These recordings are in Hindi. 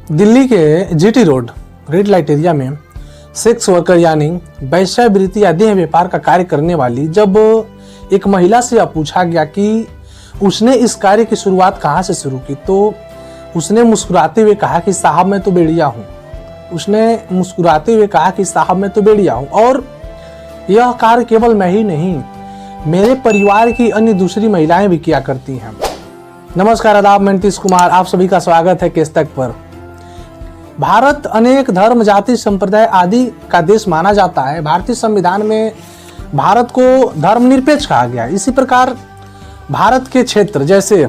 दिल्ली के GT road red light area में सेक्स वर्कर यानी वेश्यावृत्ति या देह व्यापार का कार्य करने वाली जब एक महिला से यह पूछा गया कि उसने इस कार्य की शुरुआत कहाँ से शुरू की, तो उसने मुस्कुराते हुए कहा कि साहब मैं तो बेड़िया हूँ। उसने मुस्कुराते हुए कहा कि साहब मैं तो बेड़िया हूँ और यह कार्य केवल मैं ही नहीं, मेरे परिवार की अन्य दूसरी महिलाएं भी किया करती हैं। नमस्कार, आदाब, मैं नीतीश कुमार, आप सभी का स्वागत है केस तक पर। भारत अनेक धर्म, जाति, संप्रदाय आदि का देश माना जाता है। भारतीय संविधान में भारत को धर्मनिरपेक्ष कहा गया है। इसी प्रकार भारत के क्षेत्र जैसे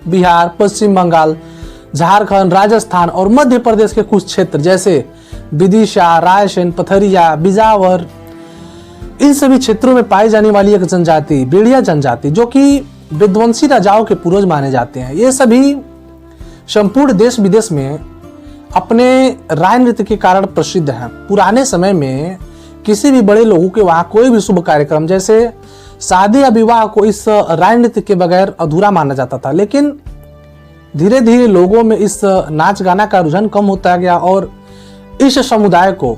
बिहार, पश्चिम बंगाल, झारखंड, राजस्थान और मध्य प्रदेश के कुछ क्षेत्र जैसे विदिशा, रायसेन, पथरिया, बिजावर, इन सभी क्षेत्रों में पाई जाने वाली एक जनजाति बेड़िया जनजाति, जो कि विध्वंसी राजाओं के पूर्वज माने जाते हैं, ये सभी संपूर्ण देश विदेश में अपने राय नृत्य के कारण प्रसिद्ध हैं। पुराने समय में किसी भी बड़े लोगों के वहां कोई भी शुभ कार्यक्रम जैसे शादी या विवाह को इस राय नृत्य के बगैर अधूरा माना जाता था, लेकिन धीरे धीरे लोगों में इस नाच गाना का रुझान कम होता गया और इस समुदाय को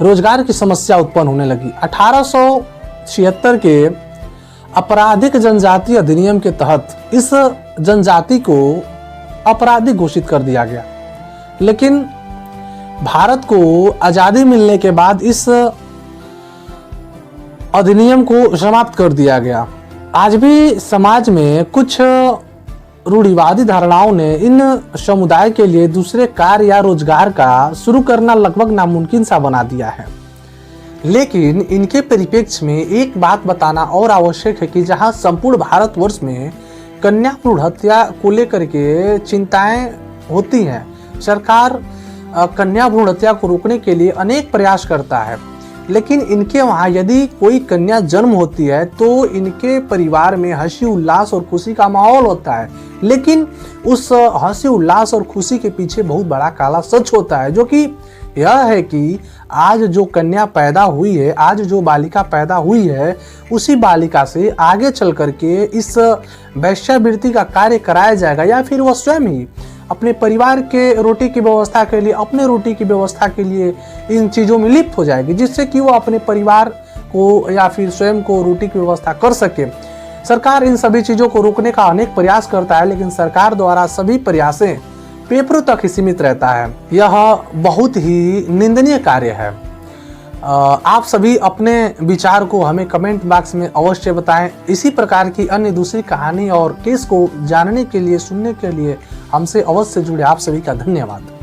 रोजगार की समस्या उत्पन्न होने लगी। 1876 के आपराधिक जनजाति अधिनियम के तहत इस जनजाति को आपराधिक घोषित कर दिया गया, लेकिन भारत को आजादी मिलने के बाद इस अधिनियम को समाप्त कर दिया गया। आज भी समाज में कुछ रूढ़िवादी धारणाओं ने इन समुदाय के लिए दूसरे कार्य या रोजगार का शुरू करना लगभग नामुमकिन सा बना दिया है। लेकिन इनके परिप्रेक्ष्य में एक बात बताना और आवश्यक है कि जहां संपूर्ण भारतवर्ष में कन्या भ्रूण हत्या को लेकर के चिंताएं होती हैं, सरकार कन्या भ्रूण हत्या को रोकने के लिए अनेक प्रयास करता है, लेकिन इनके वहाँ यदि कोई कन्या जन्म होती है तो इनके परिवार में हंसी उल्लास और खुशी का माहौल होता है, लेकिन उस हंसी उल्लास और खुशी के पीछे बहुत बड़ा काला सच होता है, जो कि यह है कि आज जो कन्या पैदा हुई है, आज जो बालिका पैदा हुई है, उसी बालिका से आगे चल करके इस वेश्यावृत्ति का कार्य कराया जाएगा या फिर वह स्वयं ही अपने परिवार के रोटी की व्यवस्था के लिए, अपने रोटी की व्यवस्था के लिए इन चीज़ों में लिप्त हो जाएगी, जिससे कि वो अपने परिवार को या फिर स्वयं को रोटी की व्यवस्था कर सके। सरकार इन सभी चीज़ों को रोकने का अनेक प्रयास करता है, लेकिन सरकार द्वारा सभी प्रयासें पेपरों तक ही सीमित रहता है। यह बहुत ही निंदनीय कार्य है। आप सभी अपने विचार को हमें कमेंट बॉक्स में अवश्य बताएं। इसी प्रकार की अन्य दूसरी कहानी और केस को जानने के लिए, सुनने के लिए हमसे अवश्य जुड़े। आप सभी का धन्यवाद।